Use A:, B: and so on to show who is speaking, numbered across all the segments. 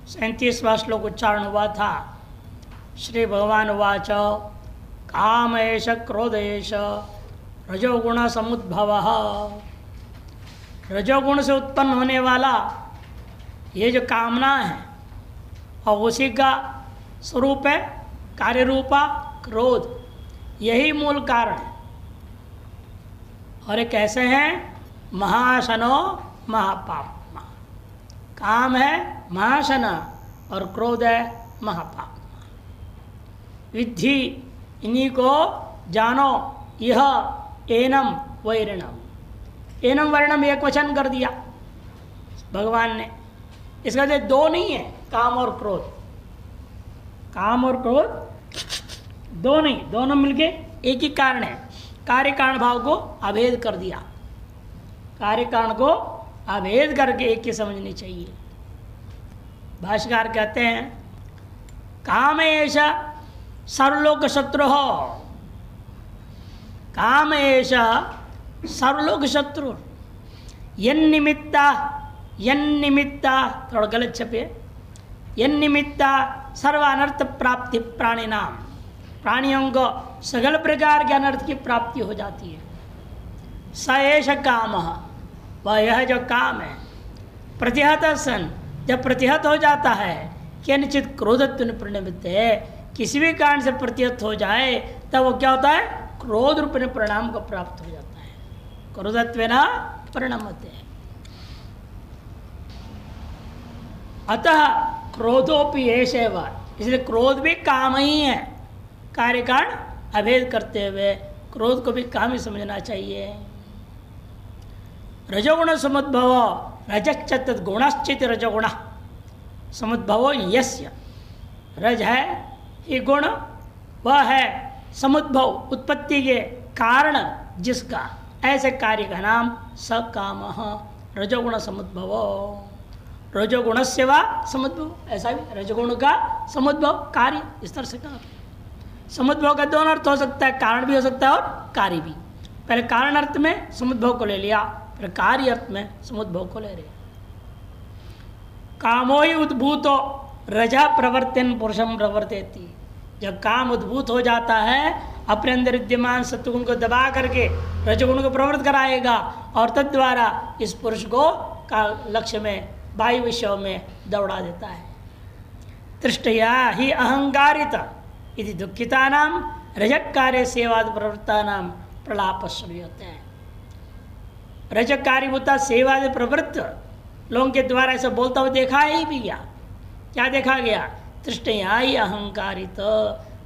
A: 37वां श्लोक उच्चारण हुआ था। श्री भगवान उवाच काम एष क्रोध एष रजोगुण समुद्भव। रजोगुण से उत्पन्न होने वाला ये जो कामना है और उसी का स्वरूप है कार्य रूपा क्रोध, यही मूल कारण है। और ये कैसे हैं? महाशनो महापाप्मा। काम है महाशना और क्रोध है महापाप्मा। विद्धि, इन्हीं को जानो, यह एनम वैरिणम। एनम वर्णम एक वचन कर दिया भगवान ने। इसका जो दो नहीं है, काम और क्रोध। काम और क्रोध दो नहीं, दोनों मिलके एक ही कारण है। कार्य कारण भाव को अभेद कर दिया। कार्य कारण को अभेद करके एक ही समझनी चाहिए। भाष्यकार कहते हैं काम ऐसा सर्वलोक शत्रु हो। काम ऐसा सर्वलोक शत्रु। यन्निमित्ता थोड़ा गलत छपे, यन्निमित्ता सर्व अनर्थ प्राप्ति प्राणी नाम। प्राणियों को सगल प्रकार के अनर्थ की प्राप्ति हो जाती है। स एष काम, वह यह जो काम है। प्रतिहत सन, जब प्रतिहत हो जाता है किंचित क्रोधत्व परिणमित है, किसी भी कारण से प्रतिहत हो जाए तब वो क्या होता है? क्रोध रूप में परिणाम को प्राप्त हो जाता है। क्रोधत्वेन परिणमते। अतः क्रोधोपि एषेव, इसलिए क्रोध भी काम ही है। कार्य कारण अभेद करते हुए क्रोध को भी काम ही समझना चाहिए। रजोगुण समुद्भव रजश्च गुणश्चित रजोगुण समुद्भव यस्य। रज है ये गुण, वह है समुद्भव उत्पत्ति के कारण जिसका, ऐसे कार्य का नाम सकाम रजोगुण समुद्भव। रजोगुण से वा समुद्भव, ऐसा भी रजोगुण का समुद्भव कार्य, इस तरह से कहा। समुद्भव का दोनों अर्थ हो सकता है, कारण भी हो सकता है और कार्य भी। पहले कारण अर्थ में समुद्भव को ले लिया, फिर कार्य अर्थ में समुद्भव को ले रहे। कामो ही उद्भूतो रजा प्रवर्तन पुरुषम प्रवर्तेति। जब काम उद्भूत हो जाता है, अपने अंदर विद्यमान सत्वगुण को दबा करके रजोगुण को प्रवृत्त कराएगा और तद्वारा इस पुरुष को का लक्ष्य में, वायु विषयों में दौड़ा देता है। तृष्टया ही अहंकारिता यदि दुखिता नाम रजक कार्य सेवाद प्रवृत्ता नाम प्रलाप श्रूयते हैं। रजक कार्यभूता सेवाद प्रवृत्त लोगों के द्वारा ऐसा बोलता हुआ देखा ही भी गया। क्या देखा गया? तृष्णया ही अहंकारित।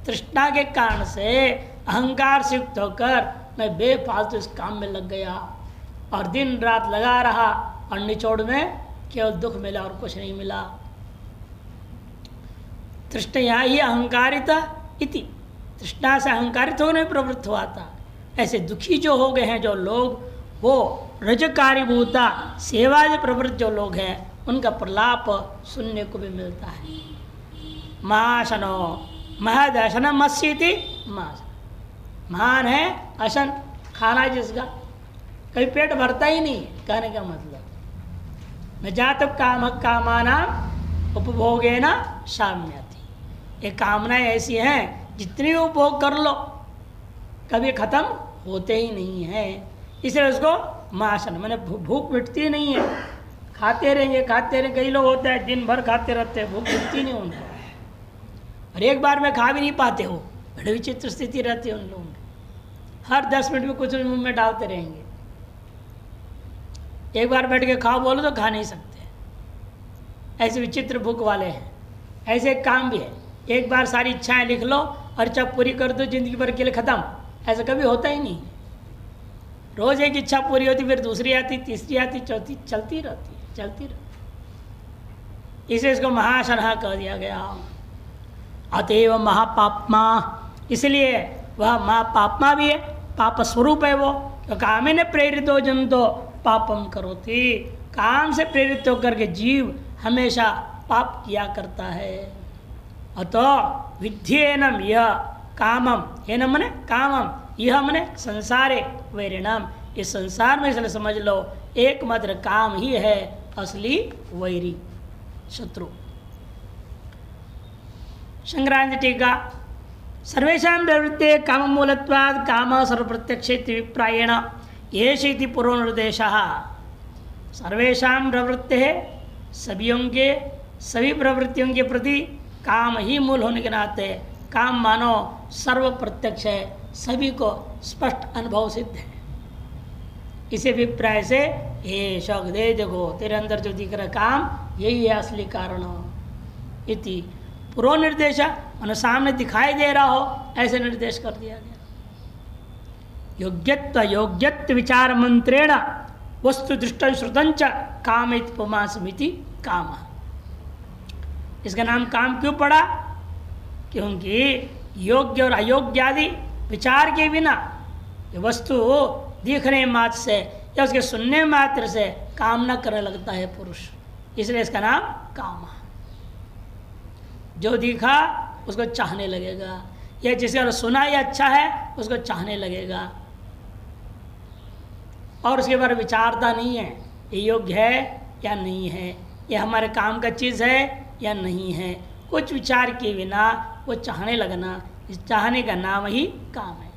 A: तृष्णा के कारण से अहंकार से युक्त होकर मैं बेफालतू इस काम में लग गया और दिन रात लगा रहा और निचोड़ में केवल दुख मिला और कुछ नहीं मिला। तृष्णया ही अहंकारिता इति, तृष्णा से अहंकारित होने में प्रवृत्त हुआ था। ऐसे दुखी जो हो गए हैं जो लोग, वो रजकारीभूता सेवादि प्रवृत्त जो लोग हैं उनका प्रलाप सुनने को भी मिलता है। महाशनो महदशन मस्यति। महान है अशन, खाना जिसका कभी पेट भरता ही नहीं, कहने का मतलब न जात काम कामाना उपभोगे न साम्यति। ये कामनाएं ऐसी हैं जितनी उपभोग कर लो कभी खत्म होते ही नहीं है। इसलिए उसको माशन, मैंने भूख मिटती नहीं है, खाते रहेंगे खाते रहेंगे। कई लोग होते हैं दिन भर खाते रहते हैं, भूख मिटती नहीं उनको, और एक बार में खा भी नहीं पाते हो। बड़ी विचित्र स्थिति रहती है उन लोगों की। हर 10 मिनट में कुछ मुंह में डालते रहेंगे। एक बार बैठ के खाओ बोलो तो खा नहीं सकते। ऐसे विचित्र भूख वाले हैं। ऐसे एक काम भी है, एक बार सारी इच्छाएं लिख लो और जब पूरी कर दो जिंदगी भर के लिए खत्म, ऐसा कभी होता ही नहीं। रोज एक इच्छा पूरी होती, फिर दूसरी आती, तीसरी आती, चौथी, चलती रहती है, चलती रहती। इसे इसको महाशनहा कह दिया गया। अतएव महापाप्मा, इसलिए वह महापाप्मा भी है, पाप स्वरूप है वो। तो कामे ने प्रेरित हो जंतो पापम करोति, काम से प्रेरित होकर के जीव हमेशा पाप किया करता है। अतो विध्येनम यह कामम, एनम मने कामम, यह मने संसारे वैरिणम, इस संसार में इसलिए समझ लो एकमात्र काम ही है असली वैरी, शत्रु। संक्रांति टीका सर्वेषां प्रवृत्ते काम मूलत्वात् काम सर्वप्रत्यक्षेति विप्रायेण येषेति पूर्वनिर्देशः। सर्वेषां प्रवृत्ते सभी के सभी प्रवृत्तियों के प्रति काम ही मूल होने के नाते काम मानो सर्व प्रत्यक्ष है, सभी को स्पष्ट अनुभव सिद्ध है। इसी अभिप्राय से ये शौक दे देखो तेरे अंदर जो दिख रहा काम यही है असली कारण इति पूर्व निर्देश और सामने दिखाई दे रहा हो ऐसे निर्देश कर दिया गया। योग्यत्व विचार मंत्रेण वस्तु दृष्ट श्रुतंच काम उपमासमिति काम। इसका नाम काम क्यों पड़ा? क्योंकि योग्य और अयोग्य आदि विचार के बिना ये वस्तु दिखने मात्र से या उसके सुनने मात्र से काम न करने लगता है पुरुष, इसलिए इसका नाम काम। जो दिखा उसको चाहने लगेगा, या जिसका सुना ही अच्छा है उसको चाहने लगेगा, और उसके बारे में विचारता नहीं है ये योग्य है या नहीं है, ये हमारे काम का चीज़ है या नहीं है। कुछ विचार के बिना वो चाहने लगना, इस चाहने का नाम ही काम है।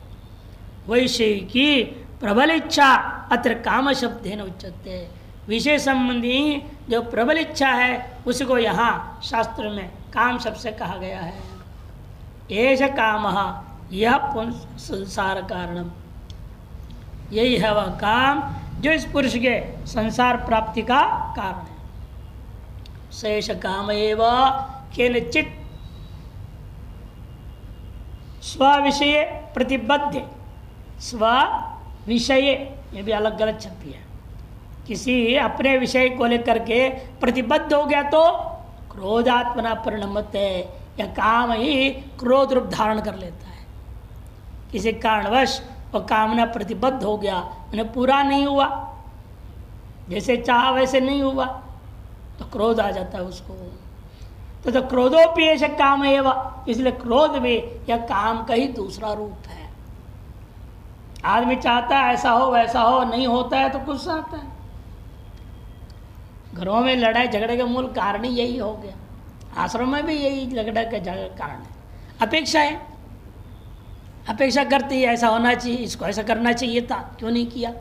A: वैसे की प्रबल इच्छा अत्र काम शब्द है न उच्चते। विषय संबंधी जो प्रबल इच्छा है उसको यहाँ शास्त्र में काम शब्द से कहा गया है। एष काम यह संसार कारणम, यही है वह काम जो इस पुरुष के संसार प्राप्ति का कारण है। शेष काम एवं केनचित स्विषय प्रतिबद्ध, स्व विषय ये भी अलग गलत छपी है। किसी अपने विषय को लेकर के प्रतिबद्ध हो गया तो क्रोधात्मना परिणमते है, या काम ही क्रोध रूप धारण कर लेता है। किसी कारणवश वो कामना प्रतिबद्ध हो गया, उन्हें पूरा नहीं हुआ, जैसे चाहा वैसे नहीं हुआ, तो क्रोध आ जाता है उसको। तो क्रोधोपि ऐसे काम एवं, इसलिए क्रोध भी यह काम का ही दूसरा रूप है। आदमी चाहता है ऐसा हो वैसा हो, नहीं होता है तो गुस्सा आता है। घरों में लड़ाई झगड़े का मूल कारण ही यही हो गया, आश्रम में भी यही लड़ाई का कारण है। अपेक्षा है, अपेक्षा करती है ऐसा होना चाहिए, इसको ऐसा करना चाहिए था, क्यों नहीं किया।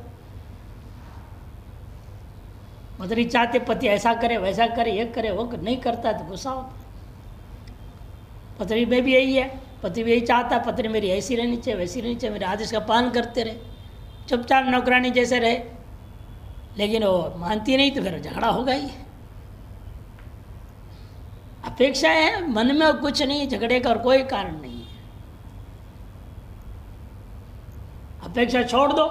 A: पत्नी चाहते पति ऐसा करे वैसा करे, ये करे वो करे, नहीं करता तो गुस्सा होता। पत्नी में भी यही है, पति भी यही चाहता है पत्नी मेरी ऐसी रहनी चाहिए वैसी रहनी चाहिए, मेरे आदेश का पालन करते रहे, चुपचाप नौकरानी जैसे रहे, लेकिन वो मानती नहीं तो फिर झगड़ा होगा ही। अपेक्षा है मन में, और कुछ नहीं, झगड़े का और कोई कारण नहीं है। अपेक्षा छोड़ दो,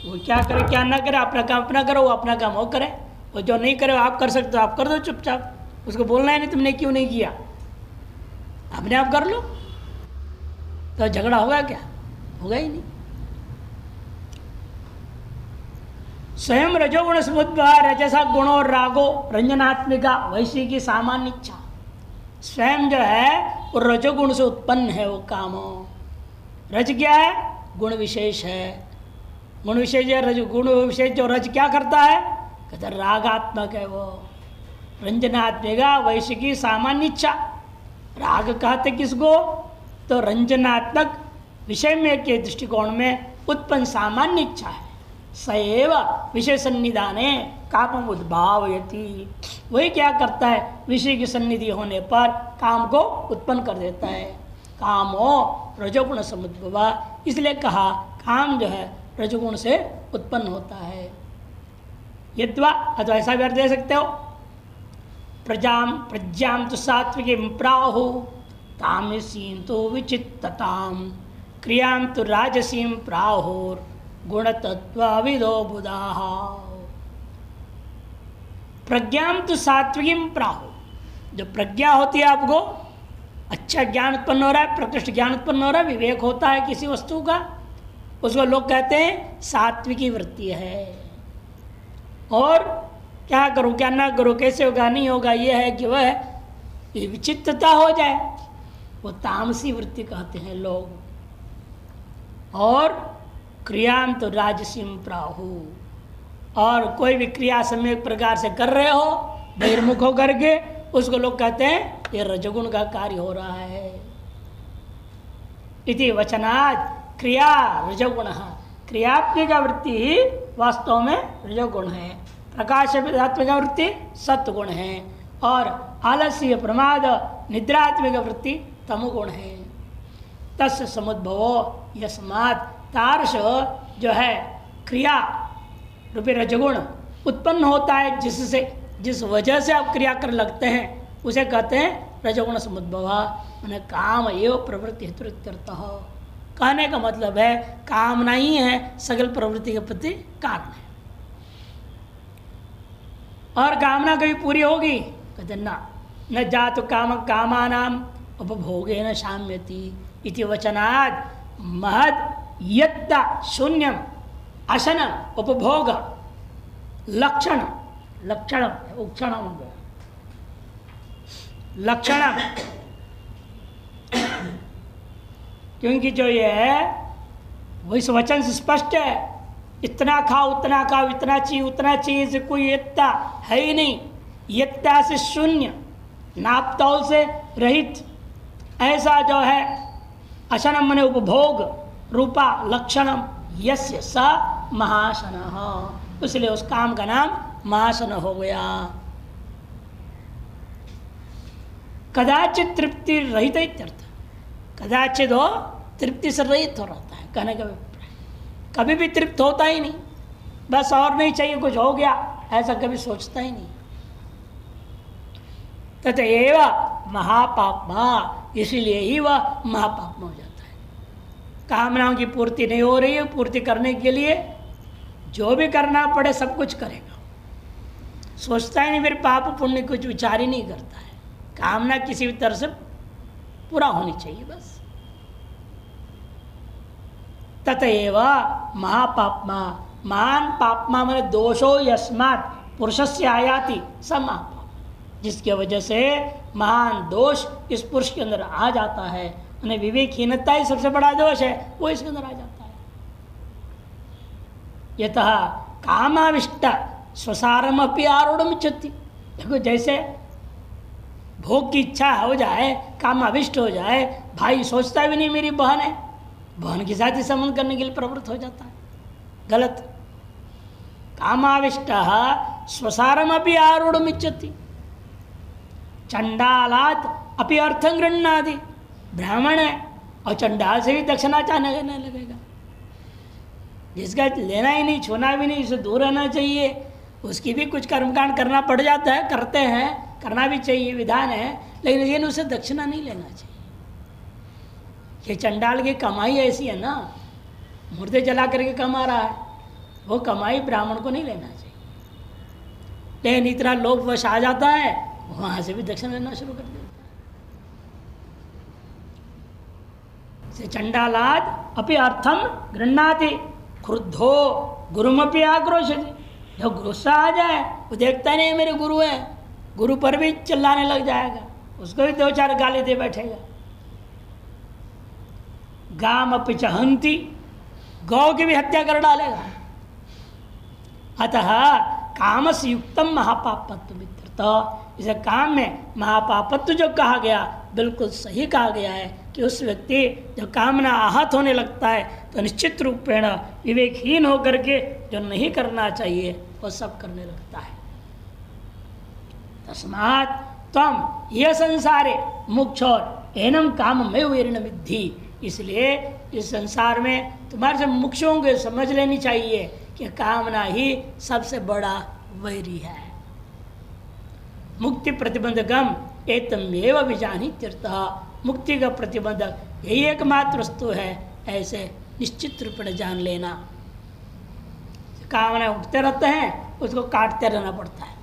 A: वो क्या करे क्या ना करे, अपना काम अपना करो, वो अपना काम वो करे, वो जो नहीं करे आप कर सकते हो आप कर दो चुपचाप, उसको बोलना है नहीं तुमने क्यों नहीं किया, अपने आप कर लो, तो झगड़ा होगा क्या? होगा ही नहीं। स्वयं रजोगुण समुद्भव रजसा गुण और रागो रंजनात्मिका वैसी की सामान्य इच्छा, स्वयं जो है वो रजोगुण से उत्पन्न है वो काम। रज क्या है? गुण विशेष है। गुण विशेष रज, गुण विशेष जो रज क्या करता है? कहते रागात्मक है वो, रंजनात्मिका वैसी की सामान्य इच्छा। राग कहते किसको? तो रंजनात्मक विषय में के दृष्टिकोण में उत्पन्न सामान्य इच्छा है। सएव विषय सन्निधाने कामम उद्भावयति, वही क्या करता है? विषय की सन्निधि होने पर काम को उत्पन्न कर देता है। कामो रजोगुण समुद्भवा, इसलिए कहा काम जो है रजोगुण से उत्पन्न होता है। यद्वा अथवा ऐसा भी अर्थ दे सकते हो, प्रज्ञाम तो सात्विकीं प्राहु तामसीं तो विचित्तताम क्रियां तो राजसीं प्राहुर गुणतत्त्वविदो बुधाः। प्रज्ञां तो सात्विकीं प्राहु, जो प्रज्ञा होती है आपको अच्छा ज्ञान उत्पन्न हो रहा है, प्रकृष्ट ज्ञान उत्पन्न हो रहा है, विवेक होता है किसी वस्तु का, उसको लोग कहते हैं सात्विकी वृत्ति है। और क्या करूं क्या ना करूं, कैसे होगा नहीं होगा, ये है कि वह है, ये विचित्रता हो जाए, वो तामसी वृत्ति कहते हैं लोग। और क्रियां तो राजसीम प्राहु, और कोई भी क्रिया समय प्रकार से कर रहे हो बहिर्मुख होकर के, उसको लोग कहते हैं ये रजोगुण का कार्य हो रहा है। इति वचनात् क्रिया रजोगुण, क्रियात्मिक वृत्ति ही वास्तव में रजोगुण है, प्रकाशात्मिक वृत्ति सत्वगुण है, और आलस्य प्रमाद निद्रात्मिक वृत्ति तमोगुण है। तस्य समुद्भवो यस्मात्, तारस जो है क्रिया रूपी रजगुण उत्पन्न होता है, जिससे जिस वजह से आप क्रिया कर लगते हैं उसे कहते हैं रजगुण समुद्भव। मैंने काम एवं प्रवृत्ति हेतुरित्यर्थः, कहने का मतलब है कामना ही है सगल प्रवृत्ति के प्रति कारण है। और कामना कभी पूरी होगी? कहते न जातु काम कामानाम उपभोगे न शाम्यति इति वचनात् महद यत्ता शून्यम अशन उपभोग लक्षण, लक्षण उक्षण लक्षण, क्योंकि जो ये है वो इस वचन से स्पष्ट है, इतना खाओ उतना खाओ, इतना चाहिए उतना चाहिए से कोई यत्ता है ही नहीं। यत्ता से शून्य, नापतौल से रहित, ऐसा जो है अशनम मने उपभोग रूपा लक्षणम यस्य स महाशनः, इसलिए उस काम का नाम महाशन हो गया। कदाचित तृप्ति रहित इत्यर्थ, कदाचित हो तृप्ति से रहित हो रहता है कहने का अभिप्राय, कभी भी तृप्त होता ही नहीं, बस और नहीं चाहिए कुछ हो गया ऐसा कभी सोचता ही नहीं। ततएव महापापमा, इसीलिए ही वह महापाप हो जाता है। कामनाओं की पूर्ति नहीं हो रही है, पूर्ति करने के लिए जो भी करना पड़े सब कुछ करेगा, सोचता ही नहीं, फिर पाप पुण्य कुछ विचार ही नहीं करता है। कामना किसी भी तरह से पूरा होनी चाहिए बस। ततएव महापापमा, महान पापमा मैंने दोषो यस्मात् पुरुषस्य आयाति स महापाप, जिसके वजह से महान दोष इस पुरुष के अंदर आ जाता है। उन्हें विवेकहीनता ही सबसे बड़ा दोष है, वो इसके अंदर आ जाता है। यतः कामाविष्ट स्वसारम अपनी आरूढ़ इच्छति, देखो जैसे भोग की इच्छा हो जाए, काम अविष्ट हो जाए, भाई सोचता भी नहीं मेरी बहन है, बहन के साथ ही संबंध करने के लिए प्रवृत्त हो जाता है, गलत। कामाविष्ट स्वसारम अपनी आरूढ़ इच्छति, चंडालात अपि अर्थं गृह्णाति, ब्राह्मण है और चंडाल से भी दक्षिणा चाहने लगेगा, जिसका लेना ही नहीं छूना भी नहीं, उसे दूर रहना चाहिए, उसकी भी कुछ कर्मकांड करना पड़ जाता है, करते हैं, करना भी चाहिए, विधान है, लेकिन उसे दक्षिणा नहीं लेना चाहिए। ये चंडाल की कमाई ऐसी है ना, मुर्दे जला करके कमा रहा है, वो कमाई ब्राह्मण को नहीं लेना चाहिए। लेकिन इतना लोभ वश आ जाता है, वहां से भी दक्षिणा लेना शुरू कर देता है। चंडालाद अपि अर्थम गृह्णाति क्रुद्धो गुरुमपि आक्रोशति, जो गुस्सा आ जाए वो देखता नहीं मेरे गुरु है, गुरु पर भी चिल्लाने लग जाएगा, उसको भी दो चार गाली दे बैठेगा। गाम अपि चहंती, गौ की भी हत्या कर डालेगा। अतः कामस युक्तम महापापत्व मित्रता, इसे काम में महापापत्व जो कहा गया बिल्कुल सही कहा गया है कि उस व्यक्ति जब कामना आहत होने लगता है तो निश्चित रूपेण विवेकहीन होकर के जो नहीं करना चाहिए वो सब करने लगता है। तस्मात् त्वं यह संसारे मुक्षोर एनम काम में वेरिण विद्धि, इसलिए इस संसार में तुम्हारे से मुक्षों को समझ लेनी चाहिए कि कामना ही सबसे बड़ा वैरी है। मुक्ति प्रतिबंधकम एतमेव विजानी तीर्थ, मुक्ति का प्रतिबंधक यही एकमात्र वस्तु है, ऐसे निश्चित रूप में जान लेना। कामना उठते रहते हैं, उसको काटते रहना पड़ता है।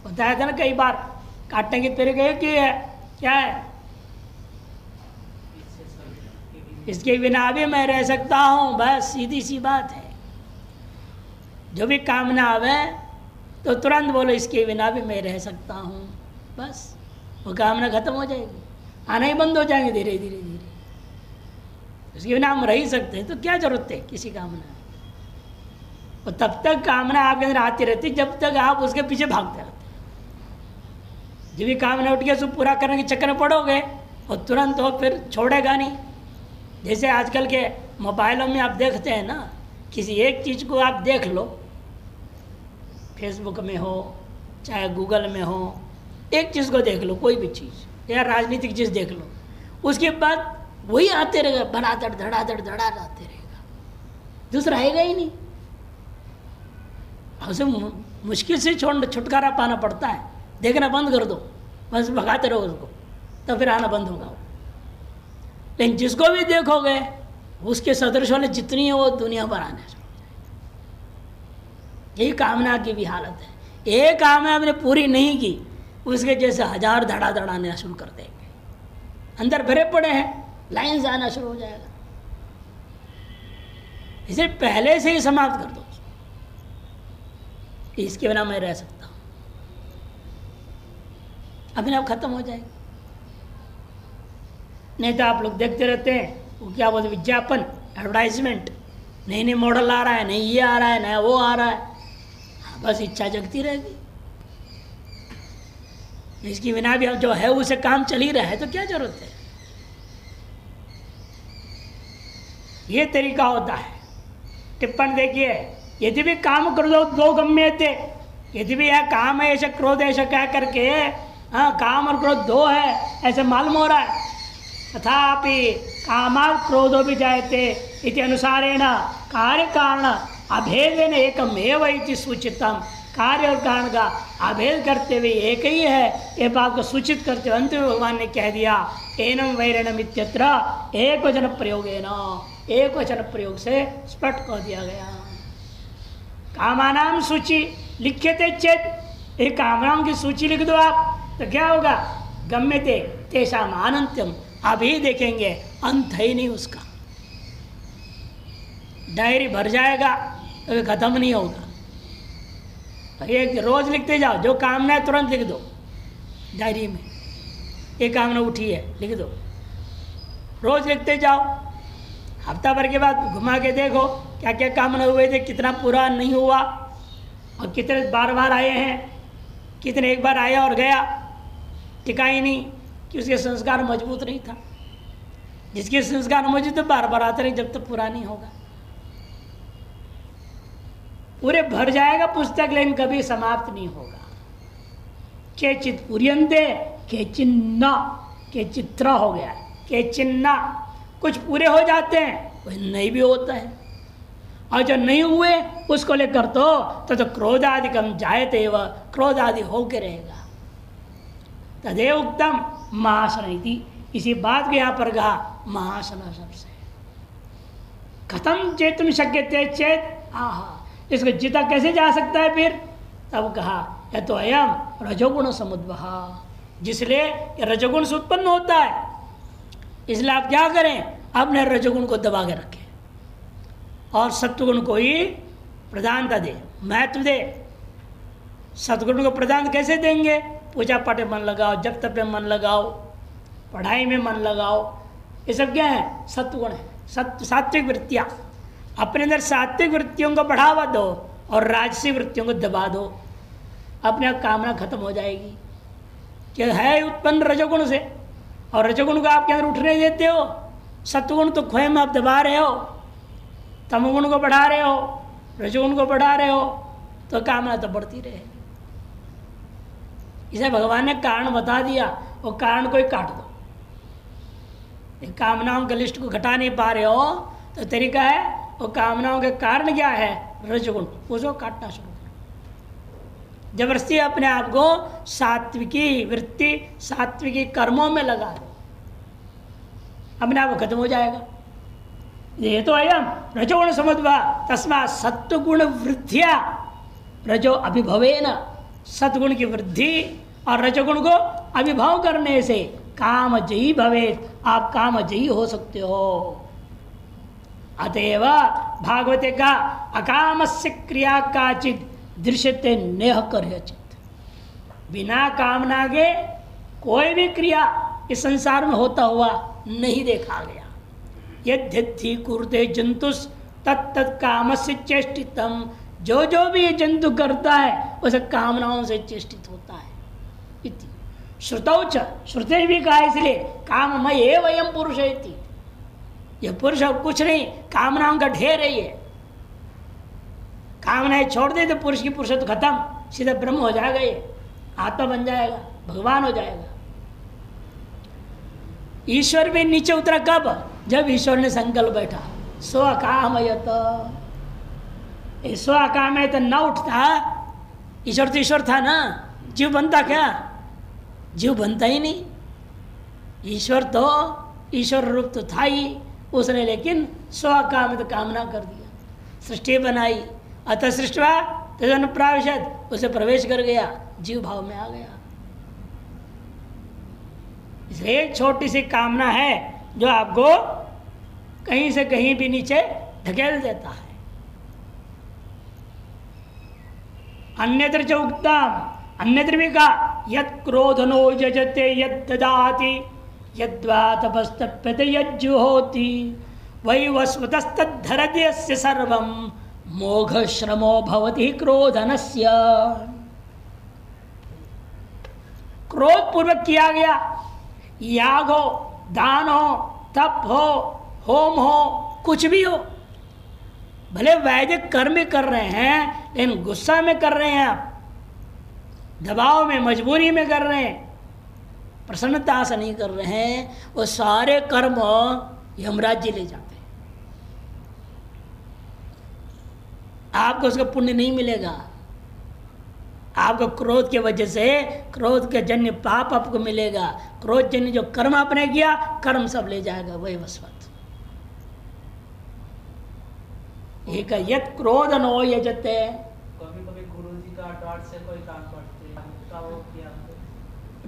A: बताया था ना कई बार, काटने की तरीके की है क्या है, इसके बिना भी मैं रह सकता हूँ, बस सीधी सी बात है। जो भी कामना आवे तो तुरंत बोलो इसके बिना भी मैं रह सकता हूँ, बस वो कामना खत्म हो जाएगी, आना ही बंद हो जाएंगे धीरे धीरे धीरे। उसके बिना हम रह ही सकते हैं तो क्या जरूरत है किसी कामना। और तब तक कामना आपके अंदर आती रहती जब तक आप उसके पीछे भागते रहते। जो भी कामना उठ गया उसको पूरा करने के चक्कर में पड़ोगे और तुरंत हो फिर छोड़ेगा नहीं। जैसे आजकल के मोबाइलों में आप देखते हैं ना, किसी एक चीज़ को आप देख लो, फेसबुक में हो चाहे गूगल में हो, एक चीज़ को देख लो, कोई भी चीज़ या राजनीतिक चीज़ देख लो, उसके बाद वही आते रहेगा, धड़ाधड़ धड़ाधड़ धड़ाधड़ आते रहेगा, दूसरा आएगा ही नहीं। उसे मुश्किल से छुटकारा पाना पड़ता है। देखना बंद कर दो, बस भगाते रहो उसको, तो फिर आना बंद होगा। लेकिन जिसको भी देखोगे उसके सदृश वाले जितनी है वो दुनिया भर आने शुरू हो जाएगी। यही कामना की भी हालत है। एक कामना आपने पूरी नहीं की, उसके जैसे हजार धड़ाधड़ आने शुरू कर देंगे। अंदर भरे पड़े हैं, लाइन से आना शुरू हो जाएगा। इसे पहले से ही समाप्त कर दो, इसके बिना मैं रह सकता हूं, अपने आप खत्म हो जाएगा। नहीं तो आप लोग देखते रहते हैं, वो क्या बोलते, विज्ञापन, एडवर्टाइजमेंट, नई नई मॉडल आ रहा है, नहीं ये आ रहा है, नया वो आ रहा है, बस इच्छा जगती रहेगी। इसके बिना भी अब जो है उसे काम चल ही रहा है, तो क्या जरूरत है। ये तरीका होता है। टिप्पण देखिए, यदि भी काम कर दो गम्य थे, यदि भी यह काम है ऐसे क्रोध ऐसा कह करके, हाँ काम और क्रोध दो है ऐसे मालूम हो रहा है। तथापि कामात् क्रोधो भी जायते इति अनुसारेण कार्य कारण अभेदेन एकमेव इति सूचितम। कार्य और कारण का अभेद करते हुए एक ही है, ये बात को सूचित करते हुए अंत में भगवान ने कह दिया, एनम वैरणम इत्यत्र एक वचन प्रयोगेन, एक वचन प्रयोग से स्पष्ट कर दिया गया। कामानाम सूची लिख्यते चेत, एक कामनाओं की सूची लिख दो आप, तो क्या होगा, गम्यते तेषाम अनंत्यम, अभी देखेंगे अंत है ही नहीं उसका। डायरी भर जाएगा कभी खत्म नहीं होगा। एक रोज लिखते जाओ, जो कामना है तुरंत लिख दो डायरी में, एक कामना उठी है लिख दो, रोज लिखते जाओ। हफ्ता भर के बाद घुमा के देखो क्या क्या कामना हुए थे, कितना पूरा नहीं हुआ, और कितने बार बार आए हैं, कितने एक बार आया और गया, टिका ही नहीं, कि उसके संस्कार मजबूत नहीं था। जिसके संस्कार मजबूत तो बार बार आते रहे जब तक पूरा नहीं होगा। पूरे भर जाएगा पुस्तक, लेकिन कभी समाप्त नहीं होगा। केचित पूर्यन्ते केचिन्ना, केचित्रा हो गया, केचिन्ना, कुछ पूरे हो जाते हैं, कुछ नहीं भी होता है। और जो नहीं हुए उसको लेकर तो क्रोधादिकम जायते व क्रोधादि होके रहेगा। तदेव उत्तम महासन इति, इसी बात को यहाँ पर कहा महासन शब्द से। खत्म चेतुम शक्यते चेत, आहा, इसको जीता कैसे जा सकता है फिर, तब कहा यह तो अयम रजोगुण समुद्भव, जिसलिए रजोगुण से उत्पन्न होता है। इसलिए आप क्या करें, अपने रजोगुण को दबा के रखें और सत्वगुण को ही प्रधानता दे, महत्व दे। सत्गुण को प्रदान कैसे देंगे, पूजा पाठ में मन लगाओ, जप तप में मन लगाओ, पढ़ाई में मन लगाओ, ये सब क्या है, सत्वगुण है। सात्विक वृत्तियाँ, अपने अंदर सात्विक वृत्तियों को बढ़ावा दो और राजसी वृत्तियों को दबा दो, अपने आप कामना खत्म हो जाएगी। क्या है उत्पन्न रजोगुण से, और रजोगुण को आपके अंदर उठने देते हो, सत्वगुण तो खोए में आप दबा रहे हो, तमोगुण को बढ़ा रहे हो, रजोगुण को बढ़ा रहे हो, तो कामना तो बढ़ती रहेगी। इसे भगवान ने कारण बता दिया, वो कारण को ही काट दो। कामनाओं के लिस्ट को घटा नहीं पा रहे हो तो तरीका है, वो कामनाओं के कारण क्या है, रजोगुण, उसको काटना शुरू करो। जबरदस्ती अपने आप को सात्विकी वृत्ति, सात्विकी कर्मों में लगा दो, अपने आप खत्म हो जाएगा। ये तो अयम रजोगुण समुद्भव, तस्मात् सत्वगुण वृद्धिया रजो अभिभवेन, सत्गुण की वृद्धि और रजोगुण को अभिभव करने से काम जयी भवेत, आप काम जयी हो सकते हो। अतएव भागवते का अकामस्य क्रिया काचित दृश्यते नेह कर्यचित, बिना कामना के कोई भी क्रिया इस संसार में होता हुआ नहीं देखा गया। यद्यद्धि कुरुते जंतुस तत्त कामस्य चेष्टितम, जो भी ये जंतु करता है उसे कामनाओं से चेष्टित होता है। इति श्रुतौ च, श्रुते भी कहा इसलिए काममय वयम पुरुष इति, यह पुरुष और कुछ नहीं, कामनाओं का ढेर है ये। कामनाएं छोड़ दे तो पुरुष की पुरुषत्व खत्म, सीधा ब्रह्म हो जाएगा, ये आत्मा बन जाएगा, भगवान हो जाएगा। ईश्वर भी नीचे उतरा कब? जब ईश्वर ने संकल्प बैठा स्वकामयत, स्वकामयत न उठता, ईश्वर तो ईश्वर था ना, जीव बनता क्या? जीव बनता ही नहीं। ईश्वर तो ईश्वर रूप तो था ही उसने, लेकिन स्वकामित कामना कर दिया, सृष्टि बनाई, अतः सृष्टवा तदन प्राविशद, उसे प्रवेश कर गया, जीव भाव में आ गया। इसलिए एक छोटी सी कामना है जो आपको कहीं से कहीं भी नीचे धकेल देता है। अन्यत्र च उक्तम, अन्यत्र भी कहा यत् क्रोधनो यजते यद् ददाति यद्वा तपस्तप्यते यज्जुहोति वैवस्वतस्तद्धरति यस्य सर्वं मोघश्रमो भवति क्रोधनस्य। क्रोध पूर्वक किया गया याग हो, दान हो, तप हो, होम हो, कुछ भी हो, भले वैदिक कर्म कर रहे हैं लेकिन गुस्सा में कर रहे हैं आप, दबाव में, मजबूरी में कर रहे हैं, प्रसन्नता से नहीं कर रहे हैं, वो सारे कर्म यमराज्य ले जाते हैं। आपको उसका पुण्य नहीं मिलेगा, आपको क्रोध की वजह से क्रोध के जन्य पाप आपको मिलेगा। क्रोध जन्य जो कर्म आपने किया, कर्म सब ले जाएगा वही वस्वत। एक यत क्रोध नो यजते,
B: कभी कभी गुरु जी का डर से कोई काम करते हैं, वो किया,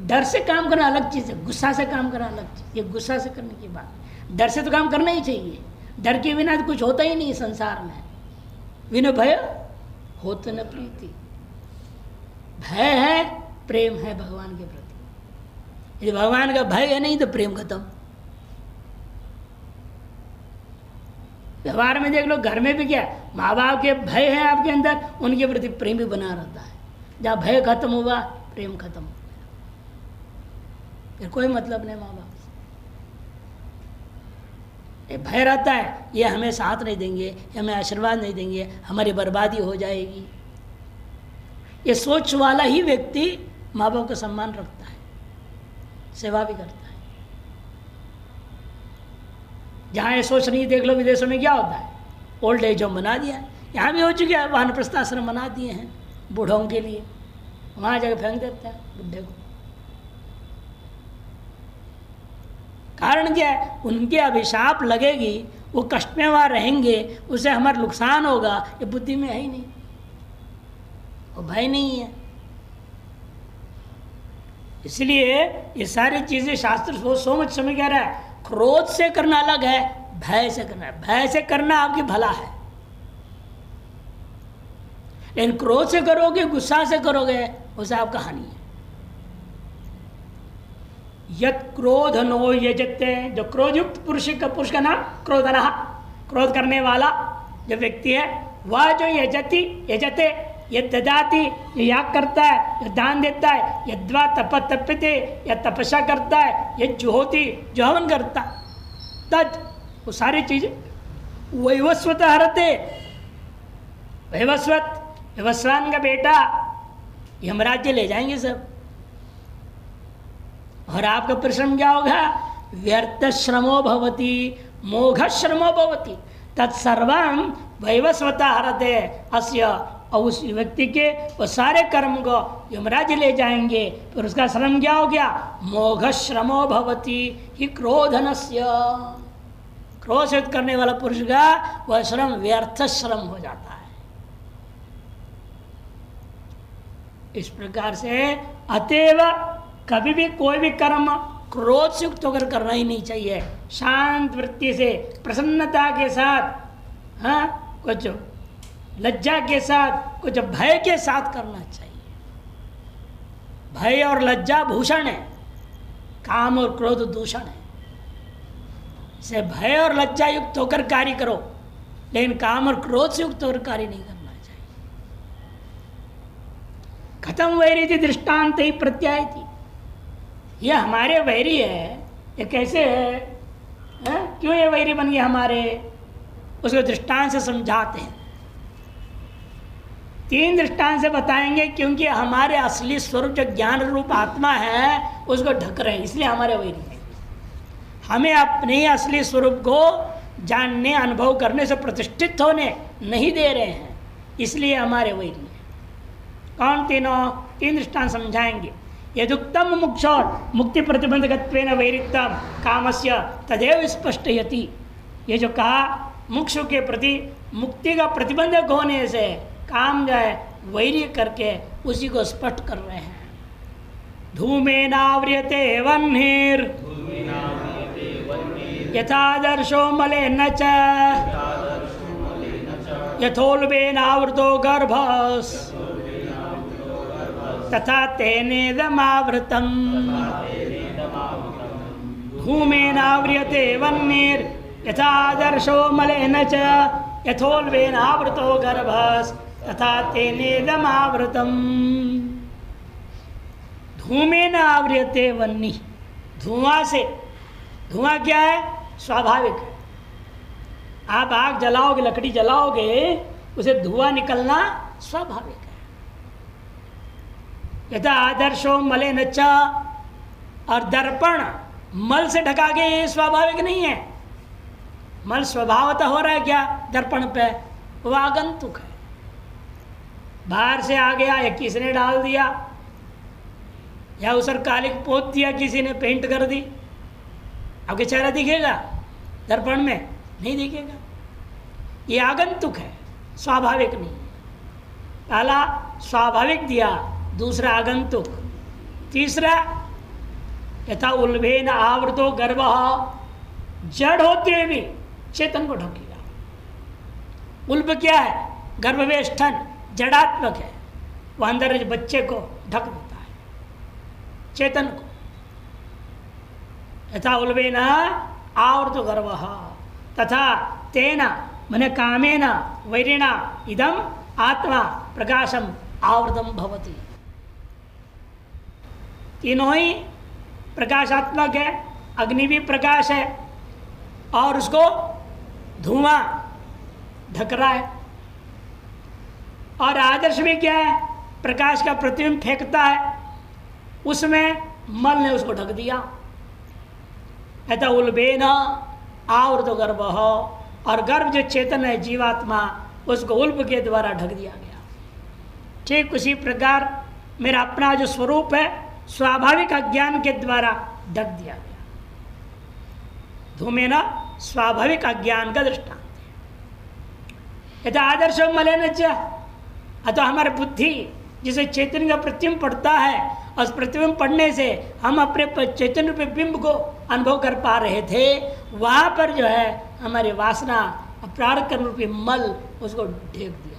A: डर से काम करना अलग चीज है, गुस्सा से काम करना अलग चीज। ये गुस्सा से करने की बात, डर से तो काम करना ही चाहिए, डर के बिना तो कुछ होता ही नहीं संसार में। बिना भय होते न प्रीति, भय है प्रेम है भगवान के प्रति। यदि भगवान का भय है नहीं तो प्रेम खत्म। व्यवहार में देख लो, घर में भी क्या, माँ बाप के भय है आपके अंदर, उनके प्रति प्रेम भी बना रहता है। जहाँ भय खत्म हुआ प्रेम खत्म हो गया, फिर कोई मतलब नहीं माँ बाप से। भय रहता है, ये हमें साथ नहीं देंगे, ये हमें आशीर्वाद नहीं देंगे, हमारी बर्बादी हो जाएगी। ये सोच वाला ही व्यक्ति माँ बाप का सम्मान रखता है, सेवा भी करता है। जहाँ ये सोच नहीं, देख लो विदेशों में क्या होता है, ओल्ड एज होम बना दिया है, यहाँ भी हो चुके हैं, वानप्रस्थ आश्रम बना दिए हैं बूढ़ों के लिए, वहाँ जाकर फेंक देते हैं बुढ़े को। कारण क्या है, उनके अभिशाप लगेगी, वो कष्ट में वहाँ रहेंगे, उससे हमारा नुकसान होगा, ये बुद्धि में है ही नहीं, वो भय नहीं है। इसलिए ये सारी चीजें शास्त्र सोच समझ कह रहा है, क्रोध से करना अलग है, भय से करना है। भय से करना आपकी भला है, लेकिन क्रोध से करोगे, गुस्सा से करोगे, उसे आपका हानि है। यत क्रोध नो यजते, जो क्रोधयुक्त पुरुष का नाम क्रोधनः, क्रोध करने वाला जो व्यक्ति है, वह जो यजते यद ददाति, जो याग करता है, जो दान देता है, यद्वा तपते, या तपस्या करता है, यद जुहोति, जो हवन करता, तद वो सारी चीजें वैवस्वत हरते। वैवस्वत, वैवस्वान का बेटा, यमराज्य ले जाएंगे सब। और आपका परिश्रम क्या होगा, व्यर्थ श्रमो भवति, मोघ श्रमो भवति, तत्सर्वं वैवस्वत हरते अस्य। और उस व्यक्ति के वो सारे कर्म को यमराज ले जाएंगे, फिर उसका श्रम क्या हो गया, मोघ श्रमो भवति ही क्रोधनस्य। क्रोध से करने वाला पुरुष का वह श्रम व्यर्थ श्रम हो जाता है। इस प्रकार से अतएव कभी भी कोई भी कर्म क्रोध से युक्त होकर करना ही नहीं चाहिए, शांत वृत्ति से, प्रसन्नता के साथ, हाँ, कुछ लज्जा के साथ, कुछ भय के साथ करना चाहिए। भय और लज्जा भूषण है, काम और क्रोध दूषण है। इसे भय और लज्जा युक्त होकर कार्य करो, लेकिन काम और क्रोध से युक्त होकर कार्य नहीं करना चाहिए। खत्म वैरिति दृष्टांत ही प्रत्यायति, ये हमारे वैरी है, ये कैसे है? क्यों ये वैरी बन गए हमारे? उसको दृष्टांत से समझाते हैं। 3 दृष्टांत से बताएंगे, क्योंकि हमारे असली स्वरूप जो ज्ञान रूप आत्मा है उसको ढक रहे हैं, इसलिए हमारे वैरी है। हमें अपने असली स्वरूप को जानने अनुभव करने से प्रतिष्ठित होने नहीं दे रहे हैं, इसलिए हमारे वैरी है। कौन 3 दृष्टांत समझाएंगे। यदुक्तम मुक्षोर मुक्ति प्रतिबंधकत्वेन वैरिक्तम कामस्य तदेव स्पष्टयति। ये जो कहा मुक्षु के प्रति मुक्ति का प्रतिबंधक होने से काम जो है वैरी करके उसी को स्पष्ट कर रहे हैं। धूमेनाव्रियते वह्निर् यथादर्शो मलेन च यथोल्बेनावृतो गर्भस् तथा तेनेदमावृतम्। धूमेनाव्रियते वह्निर् यथादर्शो मलेन च यथोल्बेनावृतो गर्भस् तथा तेनेदमावृतम्। धूमेन आव्रियते वह्नि, धुआं से। धुआं क्या है? स्वाभाविक है। आप आग जलाओगे, लकड़ी जलाओगे, उसे धुआं निकलना स्वाभाविक है। यथा आदर्शो मलेन च, और दर्पण मल से ढका के ये स्वाभाविक नहीं है। मल स्वभावतः हो रहा है क्या दर्पण पे? वो आगंतुक है, बाहर से आ गया, या किसी ने डाल दिया, या उस पर कालिक पोत दिया, किसी ने पेंट कर दी। आपके चेहरा दिखेगा दर्पण में? नहीं दिखेगा। ये आगंतुक है, स्वाभाविक नहीं। पहला स्वाभाविक दिया, दूसरा आगंतुक, तीसरा यथा उल्बेन आवृतो गर्भः, जड़ होते हुए भी चेतन को ढकेगा। उल्ब क्या है? गर्भवेष्ठन, जड़ात्मक है। वह अंदर बच्चे को ढक देता है, चेतन को। यथा उल्बेन आवृतो गर्भः तथा तेना मने कामेन वैरिणा इदम आत्मा प्रकाशम आवृतम भवति। तीनों ही प्रकाशात्मक है। अग्नि भी प्रकाश है और उसको धुआं ढक रहा है। और आदर्श भी क्या है? प्रकाश का प्रतिबिंब फेंकता है, उसमें मल ने उसको ढक दिया। ऐसा उल्बेन आवृतो गर्भः, और गर्भ जो चेतन है जीवात्मा, उसको उल्ब के द्वारा ढक दिया गया। ठीक उसी प्रकार मेरा अपना जो स्वरूप है स्वाभाविक अज्ञान के द्वारा ढक दिया गया। धूमेन स्वाभाविक अज्ञान का दृष्टांत है। यथा आदर्श मलेन च, अतः हमारी बुद्धि जिसे चैतन्य का प्रतिबिंब पड़ता है, और उस प्रतिबिंब पढ़ने से हम अपने चैतन्य पे बिंब को अनुभव कर पा रहे थे, वहाँ पर जो है हमारी वासना प्रारब्ध कर्म रूपी मल उसको ढेक दिया।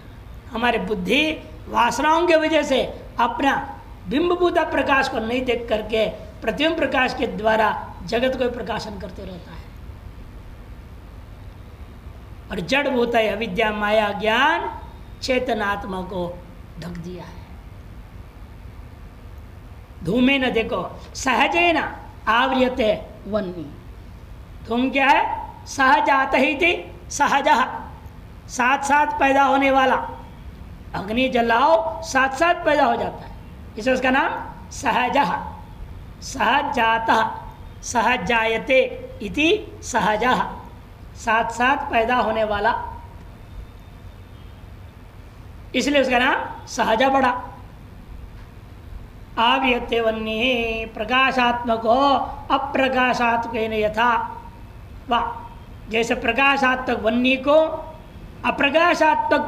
A: हमारी बुद्धि वासनाओं की वजह से अपना बिंबभूता प्रकाश को नहीं देख करके प्रतिबिंब प्रकाश के द्वारा जगत को प्रकाशन करते रहता है। और जड़ भूता है अविद्या माया ज्ञान चेतन आत्मा को ढक दिया है। धूमे न देखो सहजे न आवृयते वह्नि। धूम क्या है? सहजात ही थी, सहज, साथ साथ पैदा होने वाला। अग्नि जलाओ साथ साथ पैदा हो जाता है, इसे उसका नाम सहज। सहजात, सहजायते इति सहज, साथ साथ पैदा होने वाला, इसलिए उसका नाम सहजा पड़ा। आव्यते वह्नि प्रकाशात्मको अप्रकाशात्मक यथा, वाह, जैसे प्रकाशात्मक वह्नि को अप्रकाशात्मक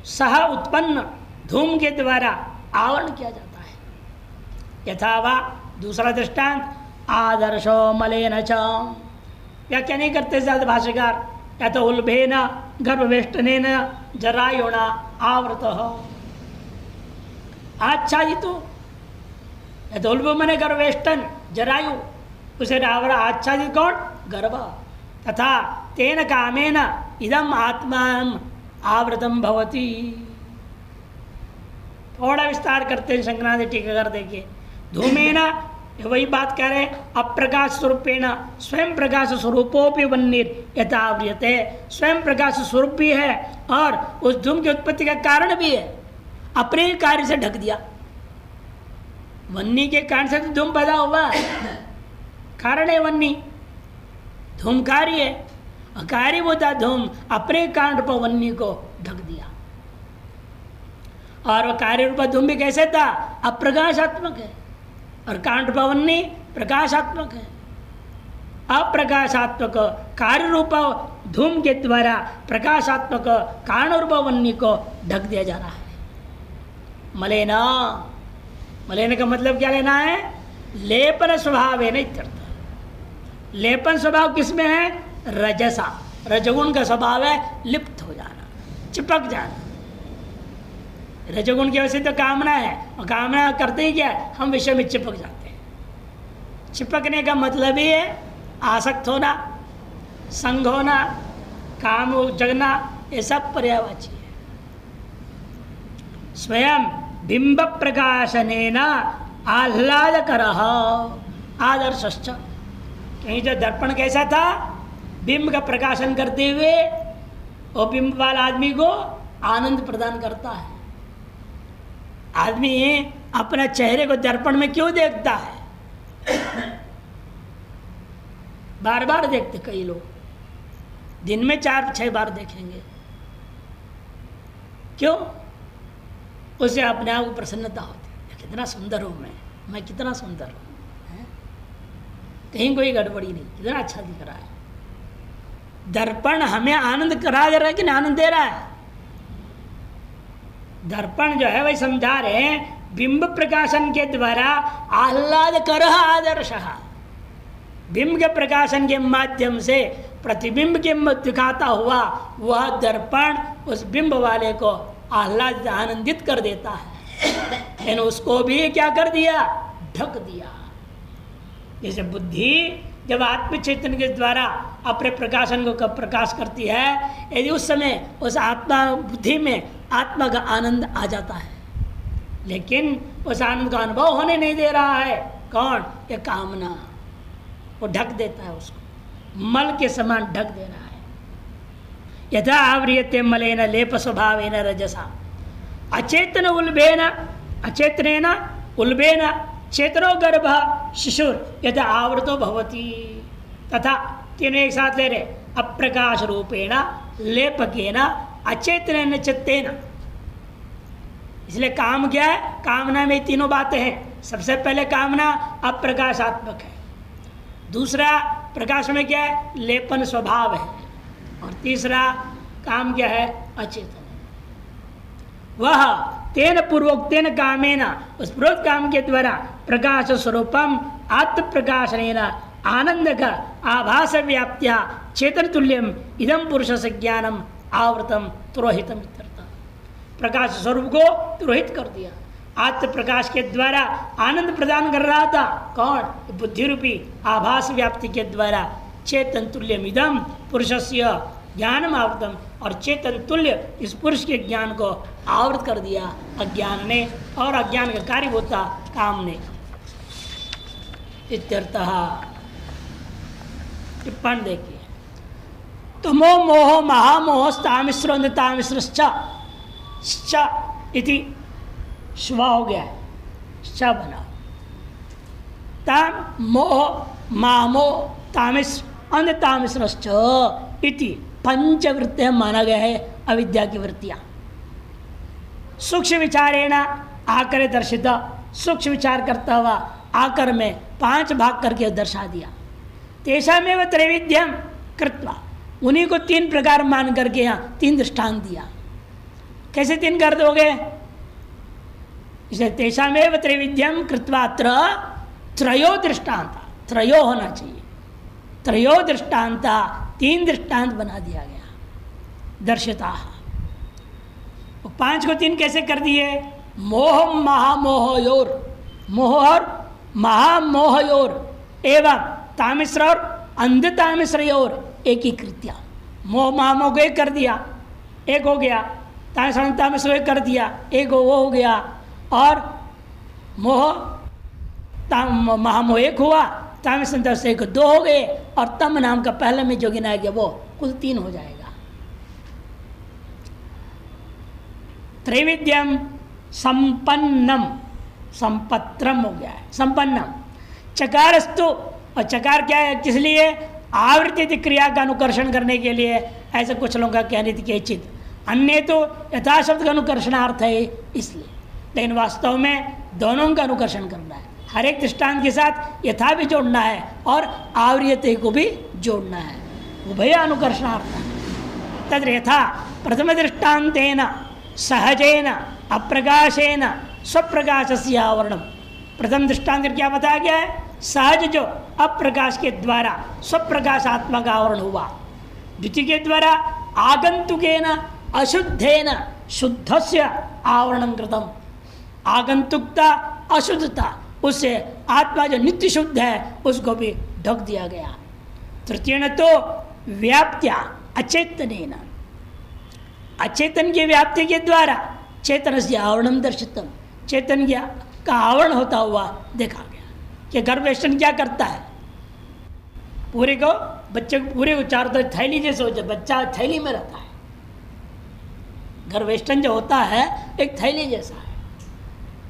A: सह उत्पन्न धूम के द्वारा आवरण किया जाता है। यथा वा दूसरा दृष्टांत आदर्शो मलेन च, व्याख्या नहीं करते ज्यादा भाष्यकार। या तो उल्बेन गर्भवेष्टनेन जरायुणा आवृतः, आच्छादितो। या तो उल्ब मने गर्भवेष्टन, जरायु, उसे आच्छादित कौन? गर्भ। तथा तेन कामेन इदम आत्मान आवृतम भवति। थोड़ा विस्तार करते हैं शंकराचार्य टीकाकार देखिए। धूमेन ये वही बात कह रहे हैं, अप्रकाश स्वरूपेण स्वयं प्रकाश स्वरूपोपि वन्नीर यथाव्रियते, स्वयं प्रकाश स्वरूप भी है और उस धूम की उत्पत्ति का कारण भी है, अपने कार्य से ढक दिया। वन्नी के कारण से तो धूम पैदा हुआ है, कारण है वन्नी, धूम कार्य है, कार्य होता धूम अपने कारण पर वन्नी को ढक दिया। और वह कार्य रूपा धूम भी कैसे था? अप्रकाशात्मक है, और कारण रूपा वन्नी प्रकाशात्मक है। अप्रकाशात्मक कार्य रूपा धूम के द्वारा प्रकाशात्मक कारण रूपा वन्नी को ढक दिया जा रहा है। मलेना, मलेना का मतलब क्या लेना है? लेपन स्वभाव है, नहीं इत्यर्थ। लेपन स्वभाव किसमें है? रजसा, रजगुण का स्वभाव है लिप्त हो जाना, चिपक जाना। रजगुण की वजह से तो कामना है, और कामना करते ही क्या है? हम विषय में चिपक जाते हैं। चिपकने का मतलब ही है आसक्त होना, संग होना, काम जगना, ये सब पर्यायवाची है। स्वयं बिंब प्रकाशनेन आह्लादकरः आदर्शश्च, कहीं जो दर्पण कैसा था? बिंब का प्रकाशन करते हुए वो बिंब वाला आदमी को आनंद प्रदान करता है। आदमी अपना चेहरे को दर्पण में क्यों देखता है? बार बार देखते कई लोग, दिन में 4-6 बार देखेंगे। क्यों? उसे अपने आप को प्रसन्नता होती है, कितना सुंदर हूं मैं कितना सुंदर हूं, कहीं कोई गड़बड़ी नहीं, कितना अच्छा दिख रहा है। दर्पण हमें आनंद करा दे रहा है कि नहीं आनंद दे रहा है? दर्पण जो है वही समझा रहे हैं, बिंब प्रकाशन के द्वारा आह्लाद कर आदर्श, बिंब के प्रकाशन के माध्यम से प्रतिबिंब के दिखाता हुआ वह दर्पण उस बिंब वाले को आह्लाद आनंदित कर देता है, लेकिन उसको भी क्या कर दिया? ढक दिया। जैसे बुद्धि जब आत्म चैतन्य के द्वारा अपने प्रकाशन को कब प्रकाश करती है, यदि उस समय उस आत्मा बुद्धि में आत्मा का आनंद आ जाता है, लेकिन उस आनंद का अनुभव होने नहीं दे रहा है। कौन? ये कामना, वो ढक देता है, उसको मल के समान ढक दे रहा है। यथा आवृयते मलेन लेप स्वभावेन रजसा अचेतन उल्बेन अचेतनेन उल्बेन चेतनो गर्भ शिशुर यथा आवृतो भवति, तथा तीनों एक साथ ले रहे, अप्रकाश रूपेण लेपकेन अचेतन चित्तेन। इसलिए काम क्या है? कामना में तीनों बातें हैं। सबसे पहले कामना अप्रकाशात्मक है, दूसरा प्रकाश में क्या है? लेपन स्वभाव है, और तीसरा काम क्या है? अचेतन। वह तेन पूर्वोक्तेन कामेन, उस पूर्वोक्त काम के द्वारा प्रकाश स्वरूपम आत्म प्रकाशनेन आनंद का आभास व्याप्त्या चेतन तुल्यम इदम पुरुष से ज्ञानम आवृतम तुरोहितम। प्रकाश स्वरूप को तुरोहित कर दिया, आत्म प्रकाश के द्वारा आनंद प्रदान कर रहा था। कौन? बुद्धि रूपी आभास व्याप्ति के द्वारा चेतन तुल्यम इदम पुरुषस्य ज्ञानम आवृतम, और चेतन तुल्य इस पुरुष के ज्ञान को आवृत कर दिया अज्ञान ने, और अज्ञान का कार्य होता काम ने। इत्यर्थः। टिप्पण देखिए, तमो मोह महामोह तामिश्रतामिश्रश्च इति श्वा हो गया है, श बना। ताम मोह महामोह तामिश्र तामिश्रश्च इति पंचवृत्तियां माना गया है, अविद्या की वृत्तियां। सूक्ष्म विचारेण आकर दर्शित, सूक्ष्म विचार करता हुआ आकर में 5 भाग करके दर्शा दिया। तेषामेव त्रैविध्यम कृत्वा, उन्हीं को 3 प्रकार मान करके यहाँ 3 दृष्टांत दिया। कैसे 3 कर दोगे? इसे तेषामेव त्रैविध्यम कृत्वा अत्र त्रयो दृष्टांत, त्रयो होना चाहिए, त्रयो दृष्टांत, 3 दृष्टांत बना दिया गया। दर्शिता 5 को 3 कैसे कर दिए? मोह महामोहयोर, मोह और महामोहयोर एवं तामिश्र और अंध तामिश्रयोर एकीकृत्या। मोह महामोह को एक कर दिया, एक हो गया। तामिश्र एक कर दिया, एक वो हो गया। और मोह ताम महामो एक हुआ, ताम संतोष से 2 हो गए, और तम नाम का पहले में जो गिनाया गया वो कुल 3 हो जाएगा। त्रैविध्यम संपन्नम, संपत्रम हो गया है, संपन्नम। चकारस्तु, और चकार क्या है, किस लिए, आवृत्ति क्रिया का अनुकर्षण करने के लिए, ऐसे कुछ लोगों का कहने के चित। अन्य तो यथाशब्द का अनुकर्षणार्थ है इसलिए, लेकिन वास्तव में दोनों का अनुकर्षण करना है। हर एक दृष्टांत के साथ यथा भी जोड़ना है और आवृत्ति को भी जोड़ना है, उभय अनुकर्षणार्थ। तद यथा प्रथम दृष्टांतेन सहजेन अप्रकाशेन स्वप्रकाशस्य आवरणम। प्रथम दृष्टांत क्या बताया गया है, सहज जो अप्रकाश के द्वारा स्वप्रकाशात्मा का आवरण हुआ। द्वितीय के द्वारा आगंतुकेन अशुद्धेन शुद्धस्य आवरणम कृतम। आगंतुकता अशुद्धता, उससे आत्मा जो नित्य शुद्ध है उसको भी ढक दिया गया। तृतीय तो व्याप्त्या अचेतनेन, अचेतन की व्याप्ति के द्वारा चेतन से आवरणम दर्शितम, चेतन का आवरण होता हुआ देखा गया। कि गर्भवेष्टन क्या करता है, पूरे को बच्चे को पूरे को चारों तरफ थैली जैसे हो जाए, बच्चा थैली में रहता है। गर्भवेष्टन जो होता है एक थैली जैसा है,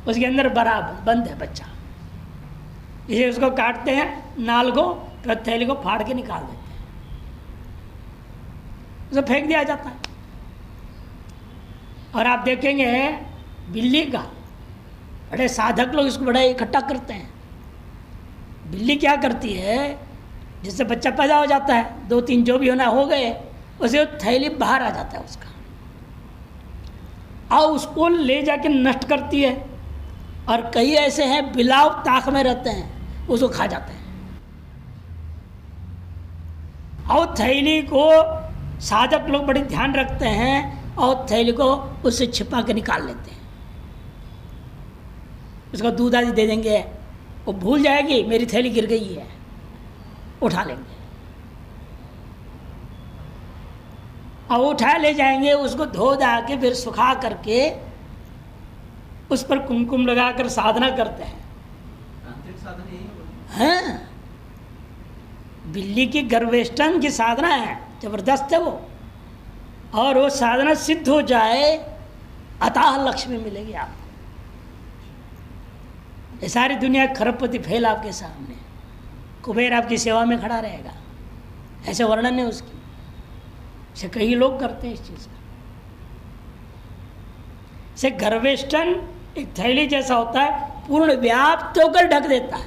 A: उसके अंदर बराबर बंद है बच्चा। इसे उसको काटते हैं नाल को, फिर थैली को फाड़ के निकाल देते हैं, उसे फेंक दिया जाता है। और आप देखेंगे बिल्ली का, बड़े साधक लोग इसको बड़ा इकट्ठा करते हैं। बिल्ली क्या करती है, जिससे बच्चा पैदा हो जाता है, 2-3 जो भी होना हो गए, उसे थैली बाहर आ जाता है उसका, और उसको ले जाके नष्ट करती है। और कई ऐसे हैं बिलाव ताक में रहते हैं, उसको खा जाते हैं। और थैली को साधक लोग बड़े ध्यान रखते हैं और थैली को उससे छिपा के निकाल लेते हैं। उसको दूध आदि दे देंगे, वो भूल जाएगी मेरी थैली गिर गई है, उठा लेंगे और उठा ले जाएंगे, उसको धो धा के फिर सुखा करके उस पर कुमकुम लगाकर साधना करते हैं। हाँ, बिल्ली की गर्भवेष्टन की साधना है, जबरदस्त है वो। और वो साधना सिद्ध हो जाए, अतः लक्ष्मी मिलेगी आपको। ये सारी दुनिया खरबपति फैल आपके सामने, कुबेर आपकी सेवा में खड़ा रहेगा, ऐसे वर्णन है उसकी। ऐसे कई लोग करते हैं इस चीज़ का। से गर्भवेष्टन एक थैली जैसा होता है, पूर्ण व्याप्त होकर ढक देता है।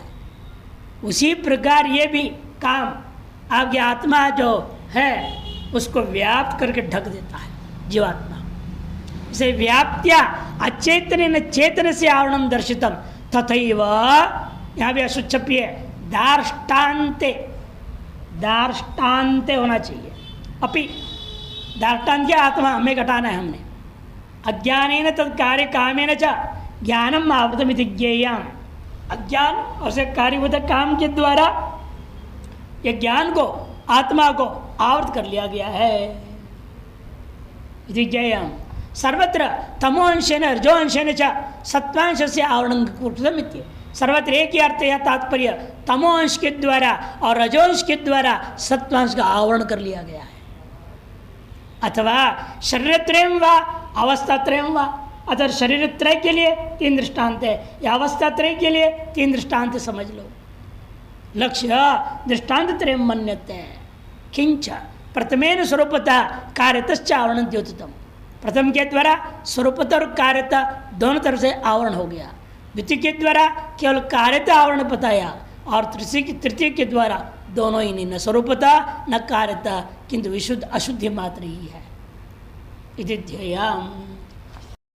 A: उसी प्रकार ये भी काम आपकी आत्मा जो है उसको व्याप्त करके ढक देता है जीवात्मा। इसे व्याप्त्या अचेतन चेतन से आवरणम दर्शितम तथैव, यहाँ भी अशुच्छप्य दार्ष्टान्ते, दार्ष्टान्ते होना चाहिए। अपि दार्ष्टान्त क्या, आत्मा हमें घटाना है हमने। अज्ञानेन तत्कार्य कामेन च ज्ञानम आवृतमिति ज्ञेयम्। अज्ञान और से कार्यभूत काम के द्वारा ये ज्ञान को, आत्मा को आवृत कर लिया गया है। इति ज्ञेयम्। सर्वत्र तमोंशेन रजोंशेन च सत्वांश से आवरण कृतम् इति। सर्वत्र एक ही अर्थ या तात्पर्य, तमोंश के द्वारा और रजोंश के द्वारा सत्वांश का आवरण कर लिया गया है। अथवा शरीरत्रयम् वा अवस्थात्रयम् वा, अतः शरीर त्रय के लिए 3 दृष्टांत है, या अवस्था त्रय के लिए 3 दृष्टांत समझ लो। लक्ष्य दृष्टांत त्रय मन्यते किंच प्रथमेन स्वरूपता कार्यतश्च आवरण द्योतितम। प्रथम के द्वारा स्वरूपता और कार्यता दोनों तरफ से आवरण हो गया। द्वितीय के द्वारा केवल कार्यता आवरण बताया, और तृतीय के द्वारा दोनों ही नहीं, न स्वरूपता न कार्यता, किंतु विशुद्ध अशुद्धि मात्र ही है। इति ध्येयम्।